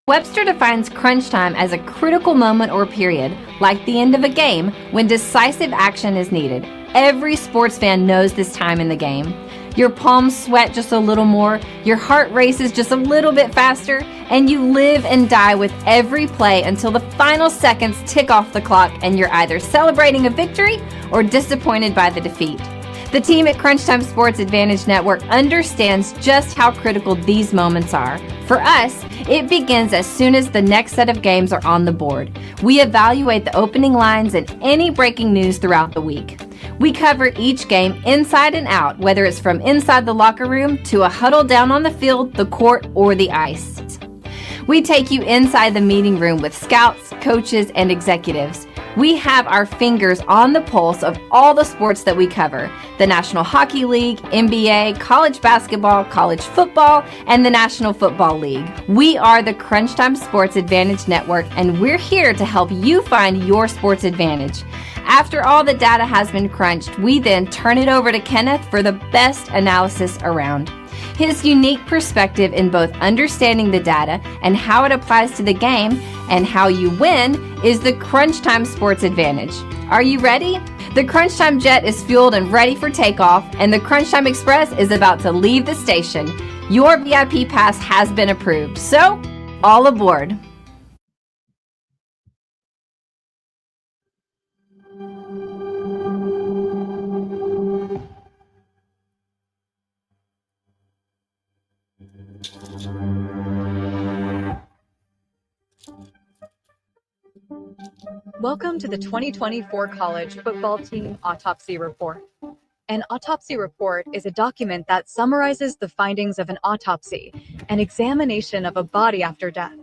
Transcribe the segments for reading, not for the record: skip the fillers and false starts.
Webster defines crunch time as a critical moment or period, like the end of a game, when decisive action is needed. Every sports fan knows this time in the game. Your palms sweat just a little more, your heart races just a little bit faster, and you live and die with every play until the final seconds tick off the clock and you're either celebrating a victory or disappointed by the defeat. The team at Crunch Time Sports Advantage Network understands just how critical these moments are. For us, it begins as soon as the next set of games are on the board. We evaluate the opening lines and any breaking news throughout the week. We cover each game inside and out, whether it's from inside the locker room to a huddle down on the field, the court, or the ice. We take you inside the meeting room with scouts, coaches, and executives. We have our fingers on the pulse of all the sports that we cover: the National Hockey League, NBA, college basketball, college football, and the National Football League. We are the Crunch Time Sports Advantage Network, and we're here to help you find your sports advantage. After all the data has been crunched, we then turn it over to Kenneth for the best analysis around. His unique perspective in both understanding the data and how it applies to the game and how you win is the Crunch Time Sports Advantage. Are you ready? The Crunch Time Jet is fueled and ready for takeoff, and the Crunch Time Express is about to leave the station. Your VIP pass has been approved, so all aboard. Welcome to the 2024 College Football Team Autopsy Report. An autopsy report is a document that summarizes the findings of an autopsy, an examination of a body after death.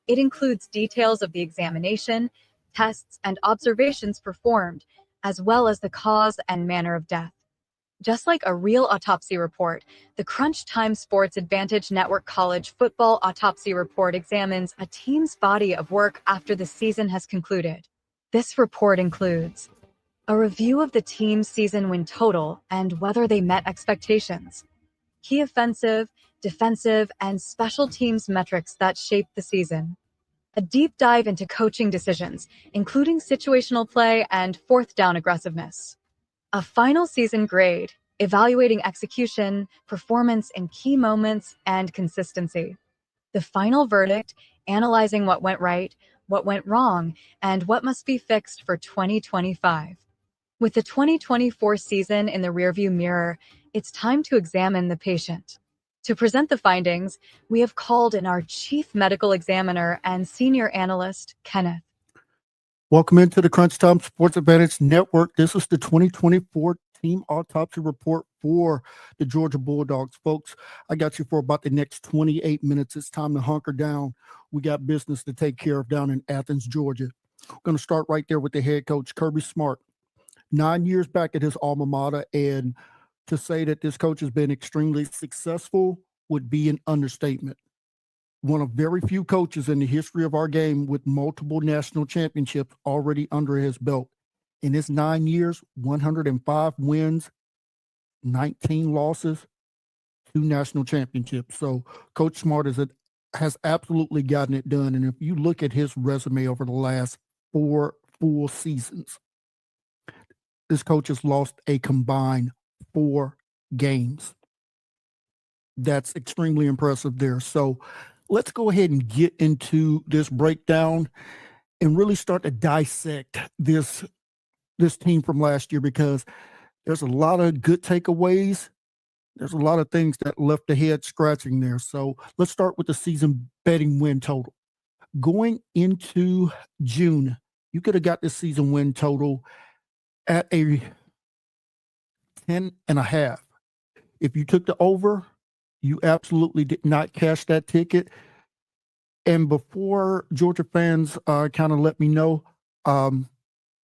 It includes details of the examination, tests, and observations performed, as well as the cause and manner of death. Just like a real autopsy report, the Crunch Time Sports Advantage Network College Football Autopsy Report examines a team's body of work after the season has concluded. This report includes a review of the team's season win total and whether they met expectations, key offensive, defensive, and special teams metrics that shaped the season, a deep dive into coaching decisions, including situational play and fourth down aggressiveness, a final season grade, evaluating execution, performance in key moments, and consistency. The final verdict, analyzing what went right, what went wrong, and what must be fixed for 2025. With the 2024 season in the rearview mirror, it's time to examine the patient. To present the findings, we have called in our Chief Medical Examiner and Senior Analyst, Kenneth. Welcome into the Crunch Time Sports Advantage Network. This is the 2024 Team Autopsy Report for the Georgia Bulldogs. Folks, I got you for about the next 28 minutes. It's time to hunker down. We got business to take care of down in Athens, Georgia. We're going to start right there with the head coach, Kirby Smart. 9 years back at his alma mater, and to say that this coach has been extremely successful would be an understatement. One of very few coaches in the history of our game with multiple national championships already under his belt. In his 9 years, 105 wins, 19 losses, 2 national championships. So Coach Smart has absolutely gotten it done. And if you look at his resume over the last 4 full seasons, this coach has lost a combined 4 games. That's extremely impressive there. So let's go ahead and get into this breakdown and really start to dissect this team from last year, because there's a lot of good takeaways. There's a lot of things that left the head scratching there. So let's start with the season betting win total. Going into June, you could have got this season win total at a 10.5. If you took the over, you absolutely did not cash that ticket. And before Georgia fans kind of let me know,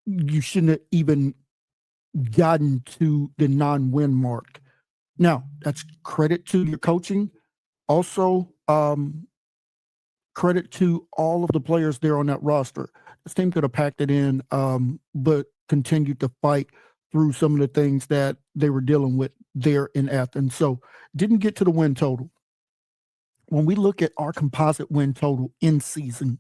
you shouldn't have even gotten to the non-win mark. Now, that's credit to your coaching. Also, credit to all of the players there on that roster. This team could have packed it in, but continued to fight through some of the things that they were dealing with there in Athens. So didn't get to the win total. when we look at our composite win total in season,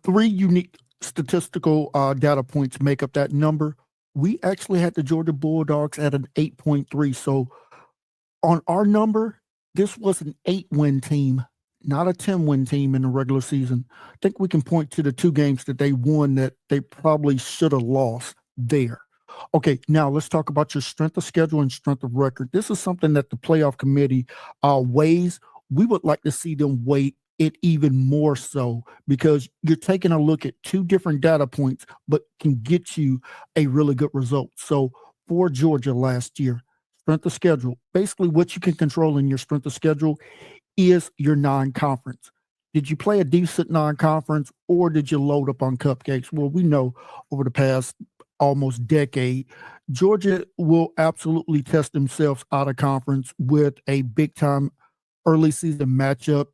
3 unique statistical data points make up that number. We actually had the Georgia Bulldogs at an 8.3. So on our number, this was an 8-win team, not a 10-win team in the regular season. I think we can point to the 2 games that they won that they probably should have lost there. Okay, now let's talk about your strength of schedule and strength of record. This is something that the playoff committee weighs. We would like to see them weigh it even more so, because you're taking a look at 2 different data points, but can get you a really good result. So for Georgia last year, strength of schedule, basically what you can control in your strength of schedule is your non-conference. Did you play a decent non-conference, or did you load up on cupcakes? Well, we know over the past almost decade, Georgia will absolutely test themselves out of conference with a big-time early season matchup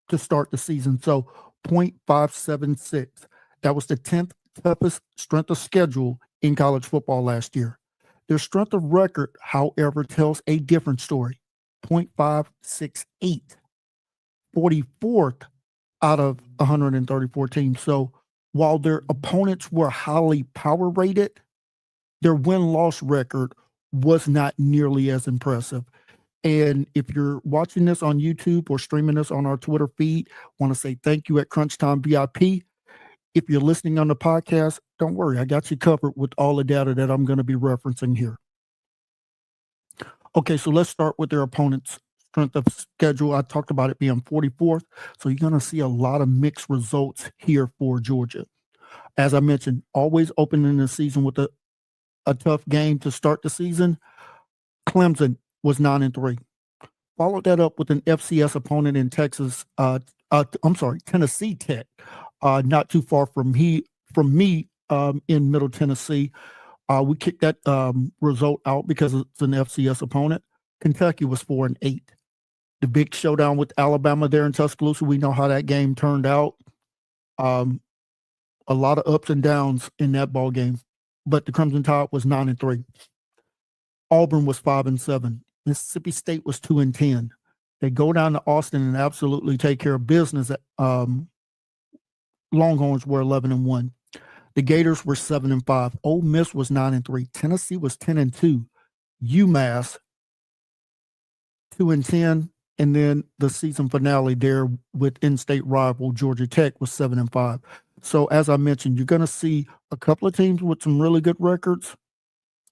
to start the season. So 0.576. That was the 10th toughest strength of schedule in college football last year. Their strength of record, however, tells a different story. 0.568. 44th out of 134 teams. So while their opponents were highly power rated, their win-loss record was not nearly as impressive. And if you're watching this on YouTube or streaming this on our Twitter feed, want to say thank you at Crunch Time VIP. If you're listening on the podcast, don't worry, I got you covered with all the data that I'm going to be referencing here. Okay, so let's start with their opponents' strength of schedule. I talked about it being 44th, so you're going to see a lot of mixed results here for Georgia. As I mentioned, always opening the season with a tough game to start the season. Clemson was 9-3. Followed that up with an FCS opponent in Tennessee Tech, not too far from me in Middle Tennessee. We kicked that result out because it's an FCS opponent. Kentucky was 4-8. The big showdown with Alabama there in Tuscaloosa, we know how that game turned out. A lot of ups and downs in that ball game, but the Crimson Tide was 9-3. Auburn was 5-7. Mississippi State was 2-10. They go down to Austin and absolutely take care of business. Longhorns were 11-1. The Gators were 7-5. Ole Miss was 9-3. Tennessee was 10-2. UMass 2-10. And then the season finale there with in-state rival Georgia Tech was 7-5. So as I mentioned, you're going to see a couple of teams with some really good records.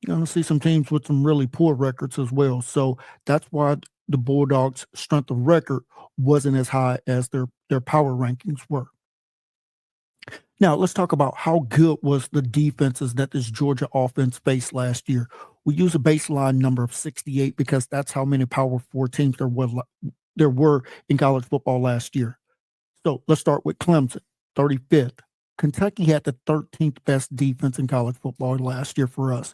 You're going to see some teams with some really poor records as well. So that's why the Bulldogs' strength of record wasn't as high as their power rankings were. Now, let's talk about how good was the defenses that this Georgia offense faced last year. We use a baseline number of 68 because that's how many Power 4 teams there were in college football last year. So let's start with Clemson, 35th. Kentucky had the 13th best defense in college football last year for us.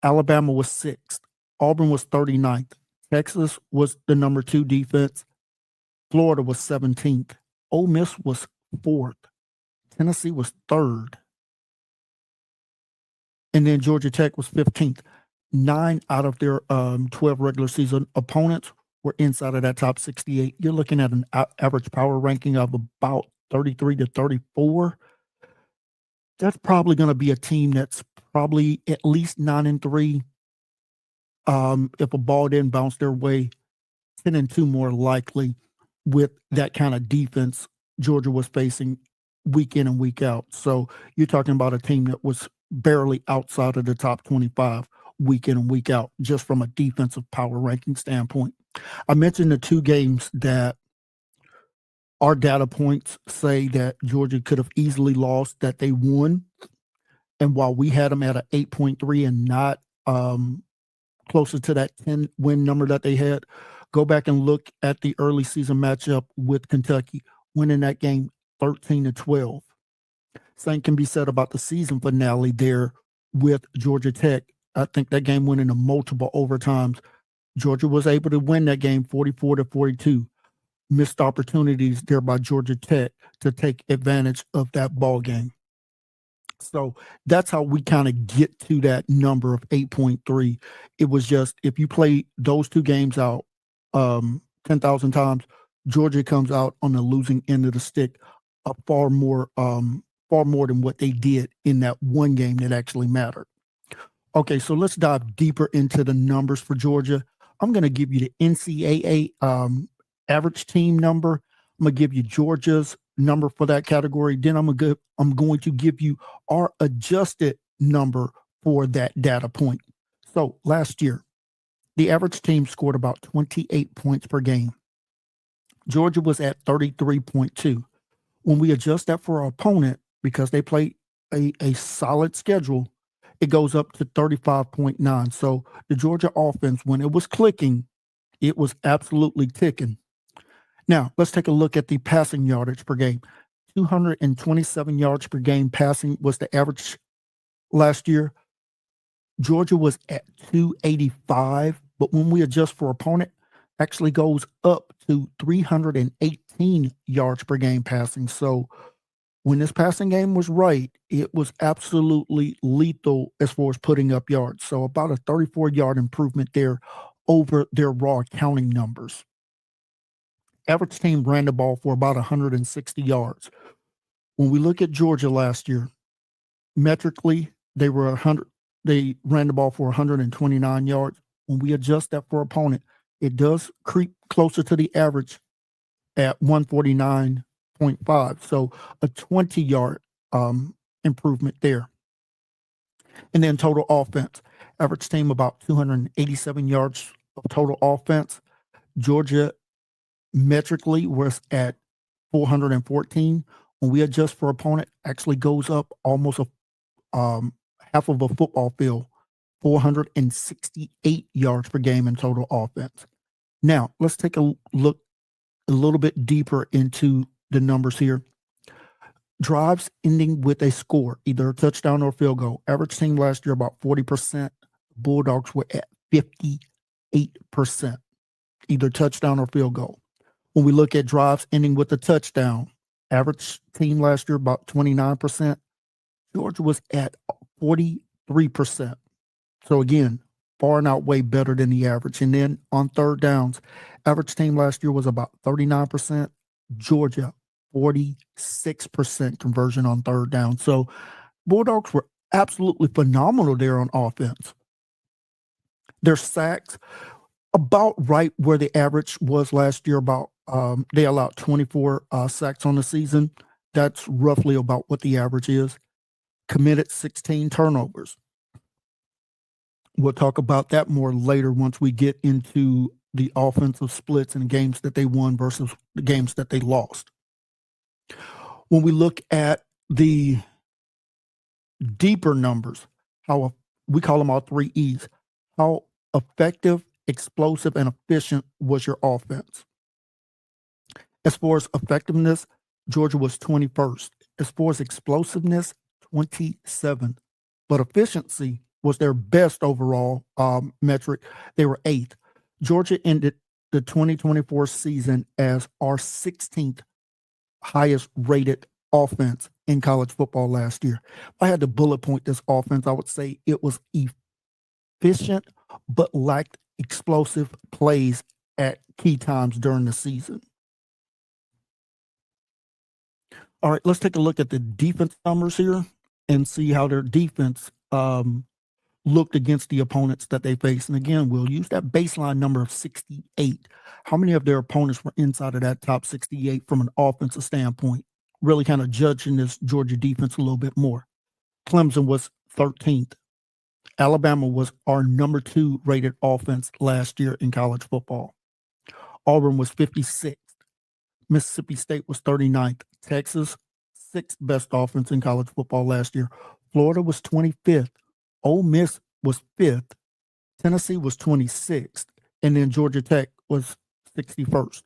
Alabama was 6th. Auburn was 39th. Texas was the number 2 defense. Florida was 17th. Ole Miss was 4th. Tennessee was 3rd. And then Georgia Tech was 15th. 9 out of their 12 regular season opponents were inside of that top 68. You're looking at an average power ranking of about 33 to 34. That's probably going to be a team that's probably at least 9-3. If a ball didn't bounce their way, 10-2 more likely with that kind of defense Georgia was facing week in and week out. So you're talking about a team that was barely outside of the top 25 week in and week out, just from a defensive power ranking standpoint. I mentioned the 2 games that our data points say that Georgia could have easily lost, that they won. And while we had them at an 8.3 and not closer to that 10-win number that they had, go back and look at the early season matchup with Kentucky, winning that game 13-12. Same can be said about the season finale there with Georgia Tech. I think that game went into multiple overtimes. Georgia was able to win that game 44-42. Missed opportunities there by Georgia Tech to take advantage of that ball game. So that's how we kind of get to that number of 8.3. It was just, if you play those two games out 10,000 times, Georgia comes out on the losing end of the stick far more than what they did in that one game that actually mattered. Okay, so let's dive deeper into the numbers for Georgia. I'm going to give you the NCAA average team number. I'm going to give you Georgia's number for that category. Then I'm going to give you our adjusted number for that data point. So last year, the average team scored about 28 points per game. Georgia was at 33.2. When we adjust that for our opponent, because they play a solid schedule, it goes up to 35.9. So the Georgia offense, when it was clicking, it was absolutely ticking. Now, let's take a look at the passing yardage per game. 227 yards per game passing was the average last year. Georgia was at 285, but when we adjust for opponent, actually goes up to 318 yards per game passing. So when this passing game was right, it was absolutely lethal as far as putting up yards. So about a 34-yard improvement there over their raw counting numbers. Average team ran the ball for about 160 yards. When we look at Georgia last year, metrically, they ran the ball for 129 yards. When we adjust that for opponent, it does creep closer to the average at 149.5. So a 20-yard improvement there. And then total offense. Average team about 287 yards of total offense. Georgia metrically was at 414. When we adjust for opponent, actually goes up almost half of a football field, 468 yards per game in total offense. Now, let's take a look a little bit deeper into the numbers here. Drives ending with a score, either a touchdown or field goal. Average team last year about 40%. Bulldogs were at 58%, either touchdown or field goal. When we look at drives ending with a touchdown, average team last year about 29%. Georgia was at 43%. So again, far and outweigh better than the average. And then on third downs, average team last year was about 39%. Georgia, 46% conversion on third down. So Bulldogs were absolutely phenomenal there on offense. Their sacks, about right where the average was last year. About they allowed 24 sacks on the season. That's roughly about what the average is. Committed 16 turnovers. We'll talk about that more later once we get into the offensive splits and games that they won versus the games that they lost. When we look at the deeper numbers, how we call them our 3 E's, how effective, explosive, and efficient was your offense? As far as effectiveness, Georgia was 21st. As far as explosiveness, 27th. But efficiency was their best overall metric. They were 8th. Georgia ended the 2024 season as our 16th highest rated offense in college football last year. If I had to bullet point this offense, I would say it was efficient but lacked explosive plays at key times during the season. All right, let's take a look at the defense numbers here and see how their defense looked against the opponents that they faced. And again, we'll use that baseline number of 68. How many of their opponents were inside of that top 68 from an offensive standpoint? Really kind of judging this Georgia defense a little bit more. Clemson was 13th. Alabama was our number 2 rated offense last year in college football. Auburn was 56th. Mississippi State was 39th. Texas, 6th best offense in college football last year. Florida was 25th. Ole Miss was 5th. Tennessee was 26th. And then Georgia Tech was 61st.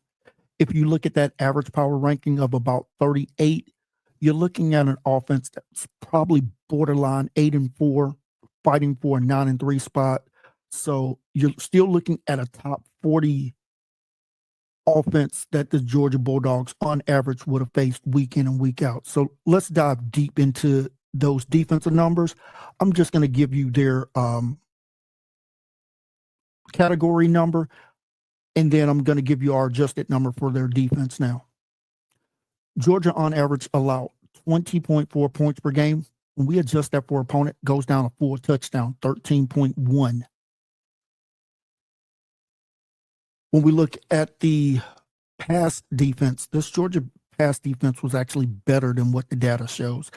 If you look at that average power ranking of about 38, you're looking at an offense that's probably borderline 8-4, fighting for a 9-3 spot. So you're still looking at a top 40 offense that the Georgia Bulldogs on average would have faced week in and week out. So let's dive deep into those defensive numbers, I'm just going to give you their category number, and then I'm going to give you our adjusted number for their defense now. Georgia, on average, allowed 20.4 points per game. When we adjust that for opponent, goes down a full touchdown, 13.1. When we look at the pass defense, this Georgia pass defense was actually better than what the data shows.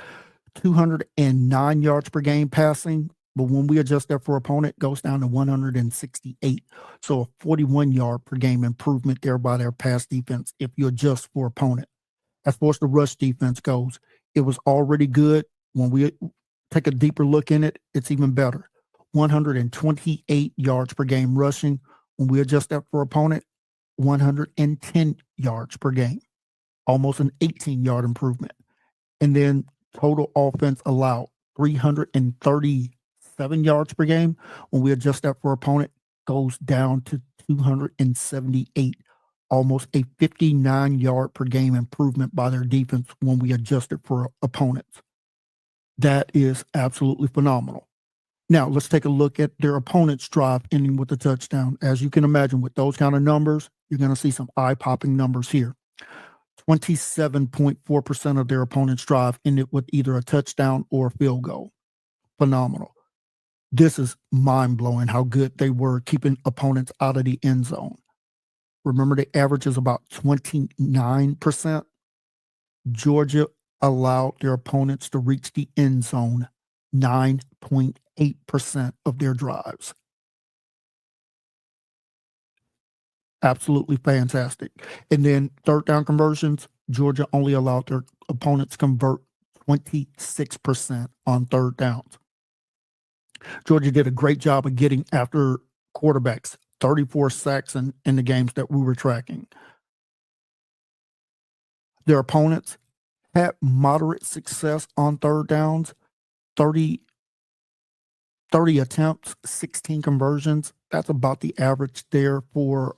209 yards per game passing, but when we adjust that for opponent, goes down to 168. So a 41 yard per game improvement there by their pass defense if you adjust for opponent. As far as the rush defense goes, it was already good. When we take a deeper look in it, it's even better. 128 yards per game rushing. When we adjust that for opponent, 110 yards per game, almost an 18-yard improvement. And then total offense allowed 337 yards per game. When we adjust that for opponent, goes down to 278, almost a 59-yard per game improvement by their defense when we adjust it for opponents. That is absolutely phenomenal. Now, let's take a look at their opponent's drive ending with a touchdown. As you can imagine, with those kind of numbers, you're going to see some eye-popping numbers here. 27.4% of their opponent's drive ended with either a touchdown or a field goal. Phenomenal. This is mind-blowing how good they were keeping opponents out of the end zone. Remember, the average is about 29%. Georgia allowed their opponents to reach the end zone 9.8% of their drives. Absolutely fantastic. And then third down conversions, Georgia only allowed their opponents to convert 26% on third downs. Georgia did a great job of getting after quarterbacks, 34 sacks in the games that we were tracking. Their opponents had moderate success on third downs, 30 attempts, 16 conversions. That's about the average there for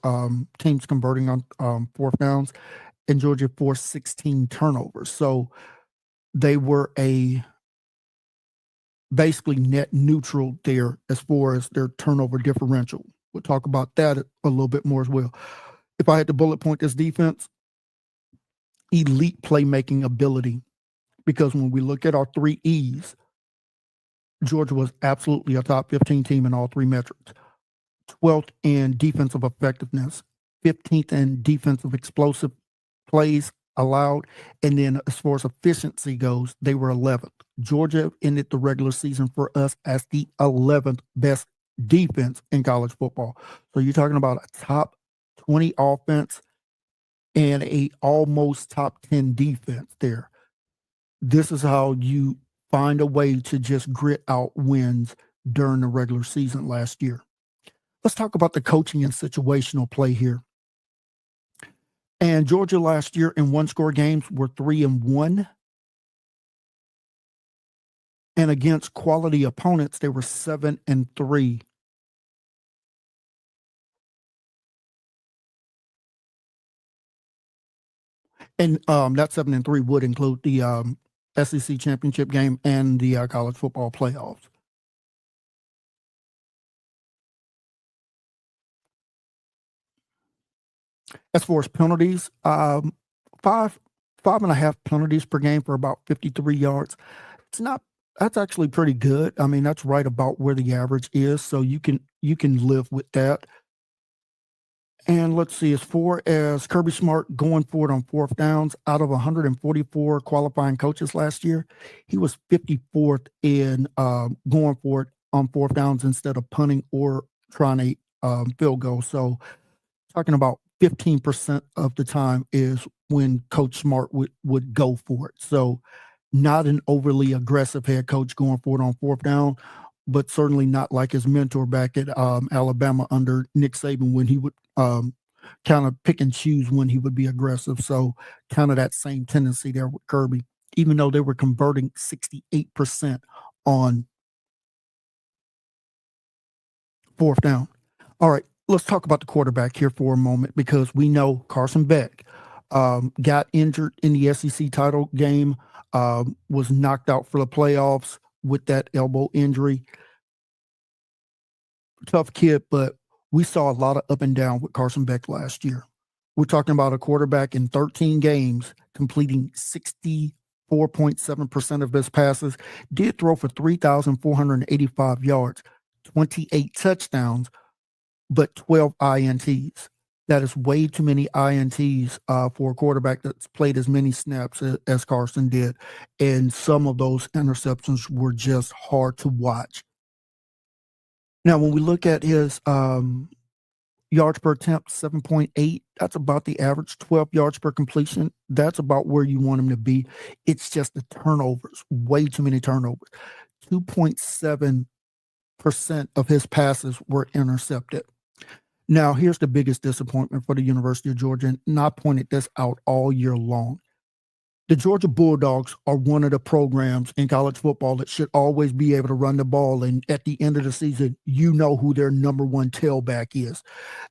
teams converting on fourth downs. And Georgia forced 16 turnovers. So they were basically net neutral there as far as their turnover differential. We'll talk about that a little bit more as well. If I had to bullet point this defense, elite playmaking ability, because when we look at our 3 E's, Georgia was absolutely a top 15 team in all 3 metrics. 12th in defensive effectiveness, 15th in defensive explosive plays allowed, and then as far as efficiency goes, they were 11th. Georgia ended the regular season for us as the 11th best defense in college football. So you're talking about a top 20 offense and a almost top 10 defense there. This is how you find a way to just grit out wins during the regular season last year. Let's talk about the coaching and situational play here. And Georgia last year in one-score games were 3-1. And against quality opponents, they were 7-3. And that 7-3 would include the SEC championship game and the college football playoffs. As far as penalties, 5.5 penalties per game for about 53 yards. That's actually pretty good. I mean, that's right about where the average is. So you can live with that. And let's see, as far as Kirby Smart going for it on fourth downs, out of 144 qualifying coaches last year, he was 54th in going for it on fourth downs instead of punting or trying a field goal. So talking about 15% of the time is when Coach Smart would go for it. So not an overly aggressive head coach going for it on fourth down, but certainly not like his mentor back at Alabama under Nick Saban when he would kind of pick and choose when he would be aggressive. So kind of that same tendency there with Kirby, even though they were converting 68% on fourth down. All right, let's talk about the quarterback here for a moment, because we know Carson Beck got injured in the SEC title game was knocked out for the playoffs with that elbow injury. Tough kid, but we saw a lot of up and down with Carson Beck last year. We're talking about a quarterback in 13 games completing 64.7% of his passes, did throw for 3,485 yards, 28 touchdowns, but 12 INTs. That is way too many INTs for a quarterback that's played as many snaps as Carson did. And some of those interceptions were just hard to watch. Now, when we look at his yards per attempt, 7.8, that's about the average. 12 yards per completion, that's about where you want him to be. It's just the turnovers, way too many turnovers. 2.7% of his passes were intercepted. Now, here's the biggest disappointment for the University of Georgia, and I pointed this out all year long. The Georgia Bulldogs are one of the programs in college football that should always be able to run the ball, and at the end of the season, you know who their number one tailback is.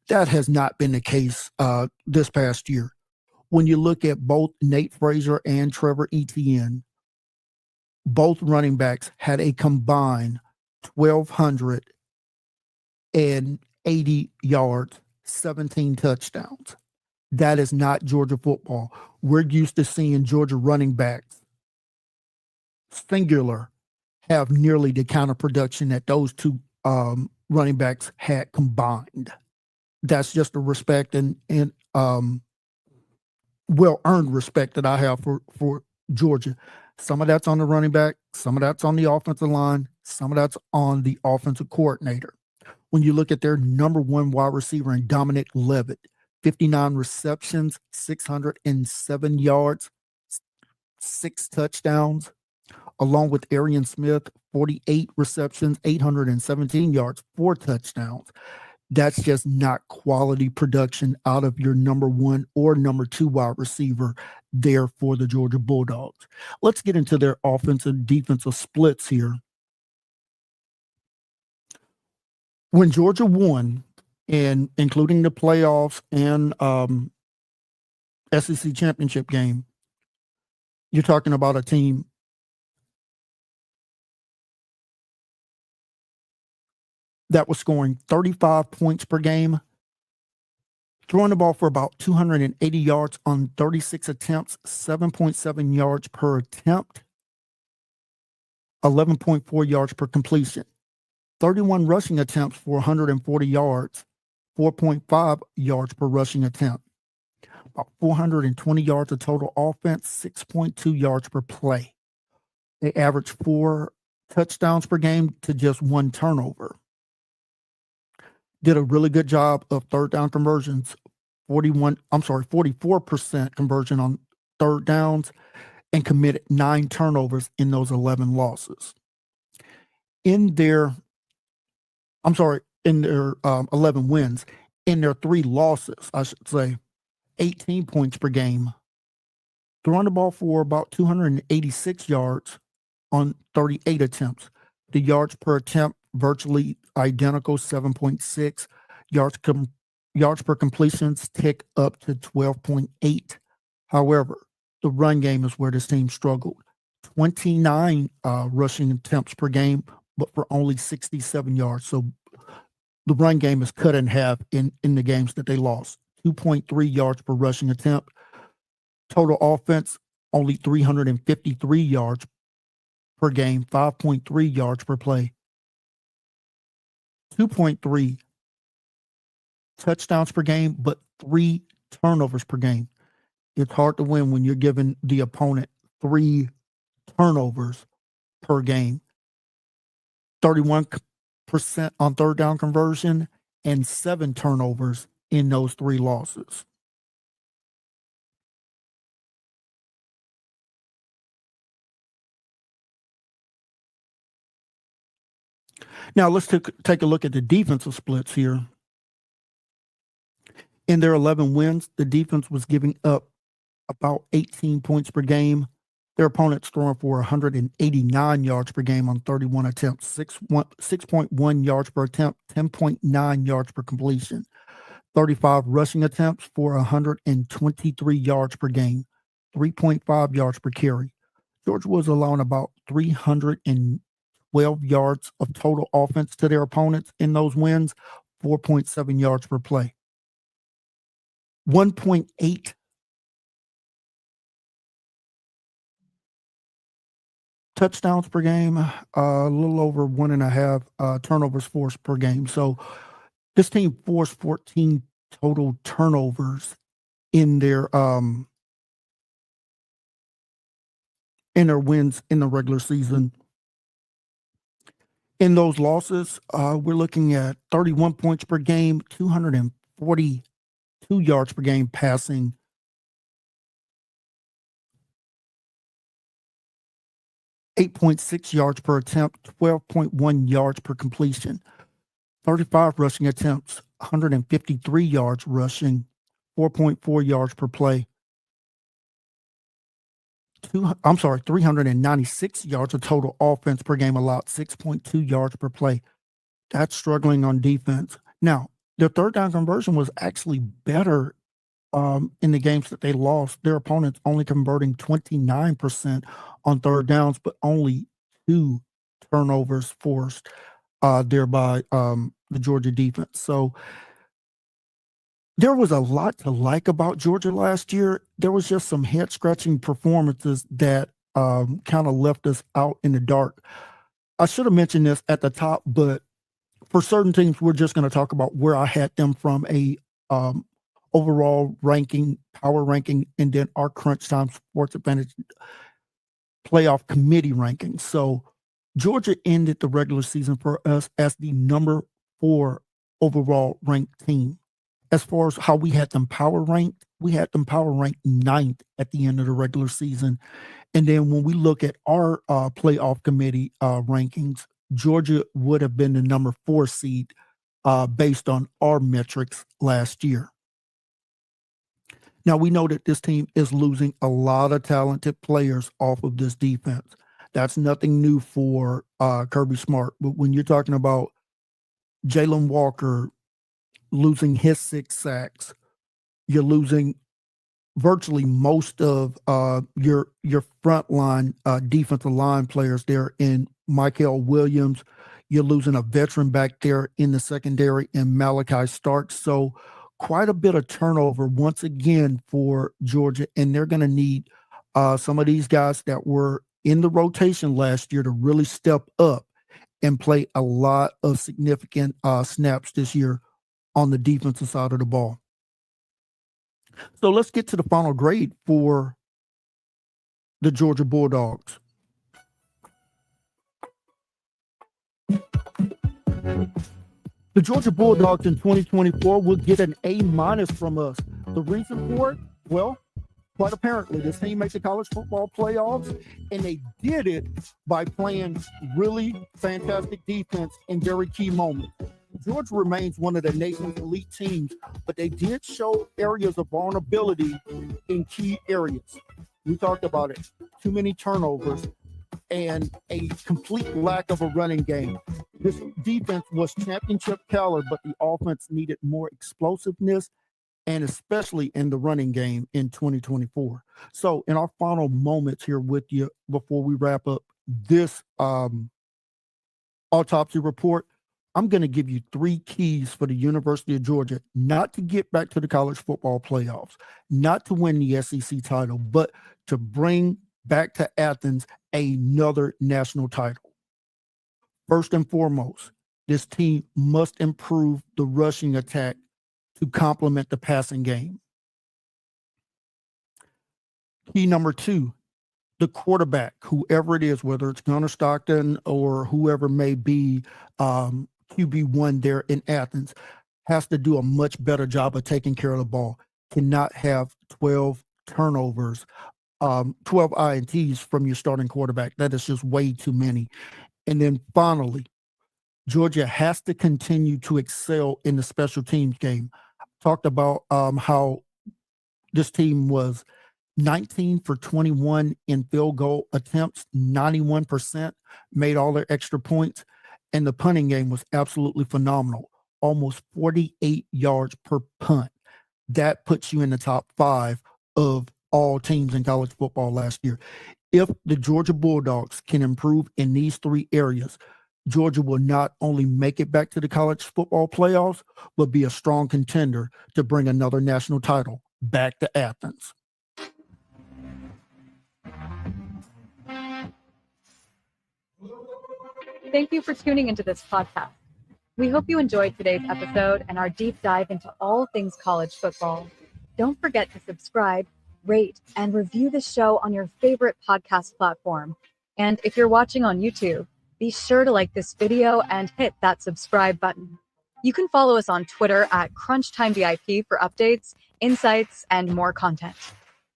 That has not been the case this past year. When you look at both Nate Frazier and Trevor Etienne, both running backs had a combined 1,280 yards, 17 touchdowns. That is not Georgia football. We're used to seeing Georgia running backs, singular, have nearly the kind of production that those two running backs had combined. That's just a respect and well-earned respect that I have for Georgia. Some of that's on the running back, some of that's on the offensive line, some of that's on the offensive coordinator. When you look at their number one wide receiver in Dominic Levitt, 59 receptions, 607 yards, 6 touchdowns, along with Arian Smith, 48 receptions, 817 yards, 4 touchdowns. That's just not quality production out of your number one or number two wide receiver there for the Georgia Bulldogs. Let's get into their offensive and defensive splits here. When Georgia won, and including the playoffs and SEC championship game, you're talking about a team that was scoring 35 points per game, throwing the ball for about 280 yards on 36 attempts, 7.7 yards per attempt, 11.4 yards per completion, 31 rushing attempts for 140 yards, 4.5 yards per rushing attempt, about 420 yards of total offense, 6.2 yards per play. They averaged 4 touchdowns per game to just 1 turnover. Did a really good job of third down conversions, 44% conversion on third downs, and committed 9 turnovers in those 11 losses. In their 11 wins. In their 3 losses, I should say, 18 points per game, throwing the ball for about 286 yards on 38 attempts. The yards per attempt virtually identical, 7.6. Yards per completions tick up to 12.8. However, the run game is where this team struggled. 29 rushing attempts per game, but for only 67 yards. So the run game is cut in half in the games that they lost. 2.3 yards per rushing attempt. Total offense, only 353 yards per game, 5.3 yards per play. 2.3 touchdowns per game, but 3 turnovers per game. It's hard to win when you're giving the opponent 3 turnovers per game. 31% on third down conversion and 7 turnovers in those 3 losses. Now let's take a look at the defensive splits here. In their 11 wins, the defense was giving up about 18 points per game. Their opponents throwing for 189 yards per game on 31 attempts, 6.1 yards per attempt, 10.9 yards per completion, 35 rushing attempts for 123 yards per game, 3.5 yards per carry. Georgia was allowing about 312 yards of total offense to their opponents in those wins, 4.7 yards per play. 1.8 touchdowns per game, a little over 1.5 turnovers forced per game. So this team forced 14 total turnovers in their wins in the regular season. In those losses, we're looking at 31 points per game, 242 yards per game passing, 8.6 yards per attempt, 12.1 yards per completion, 35 rushing attempts, 153 yards rushing, 4.4 yards per play. 396 yards of total offense per game allowed, 6.2 yards per play. That's struggling on defense. Now, their third down conversion was actually better in the games that they lost. Their opponents only converting 29% on third downs, but only 2 turnovers forced thereby the Georgia defense. So there was a lot to like about Georgia last year. There was just some head-scratching performances that kind of left us out in the dark. I should have mentioned this at the top, but for certain teams, we're just going to talk about where I had them from a overall ranking, power ranking, and then our Crunch Time Sports Advantage playoff committee ranking. So Georgia ended the regular season for us as the number 4 overall ranked team. As far as how we had them power ranked, we had them power ranked 9th at the end of the regular season. And then when we look at our playoff committee rankings, Georgia would have been the number 4 seed based on our metrics last year. Now, we know that this team is losing a lot of talented players off of this defense. That's nothing new for Kirby Smart. But when you're talking about Jalen Walker losing his 6 sacks, you're losing virtually most of your frontline defensive line players there in Michael Williams. You're losing a veteran back there in the secondary in Malachi Starks. So quite a bit of turnover once again for Georgia, and they're going to need some of these guys that were in the rotation last year to really step up and play a lot of significant snaps this year on the defensive side of the ball. So let's get to the final grade for the Georgia Bulldogs. The Georgia Bulldogs in 2024 will get an A- from us. The reason for it? Well, quite apparently, this team makes the college football playoffs, and they did it by playing really fantastic defense in very key moments. Georgia remains one of the nation's elite teams, but they did show areas of vulnerability in key areas. We talked about it. Too many turnovers and a complete lack of a running game. This defense was championship caliber, but the offense needed more explosiveness, and especially in the running game in 2024. So in our final moments here with you before we wrap up this autopsy report, I'm going to give you 3 keys for the University of Georgia, not to get back to the college football playoffs, not to win the SEC title, but to bring back to Athens another national title. First and foremost, this team must improve the rushing attack to complement the passing game. Key number 2, the quarterback, whoever it is, whether it's Gunnar Stockton or whoever may be QB1 there in Athens, has to do a much better job of taking care of the ball. Cannot have 12 turnovers, 12 INTs from your starting quarterback. That is just way too many. And then finally, Georgia has to continue to excel in the special teams game. Talked about how this team was 19 for 21 in field goal attempts, 91%, made all their extra points, and the punting game was absolutely phenomenal, almost 48 yards per punt. That puts you in the top 5 of all teams in college football last year. If the Georgia Bulldogs can improve in these three areas, Georgia will not only make it back to the college football playoffs, but be a strong contender to bring another national title back to Athens. Thank you for tuning into this podcast. We hope you enjoyed today's episode and our deep dive into all things college football. Don't forget to subscribe, rate, and review the show on your favorite podcast platform. And if you're watching on YouTube, be sure to like this video and hit that subscribe button. You can follow us on Twitter at CrunchTimeVIP for updates, insights, and more content.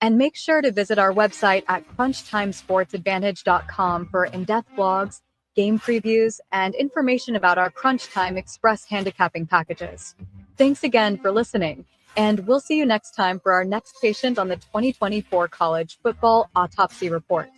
And make sure to visit our website at CrunchTimeSportsAdvantage.com for in-depth blogs, game previews, and information about our Crunch Time Express handicapping packages. Thanks again for listening, and we'll see you next time for our next patient on the 2024 College Football Autopsy Report.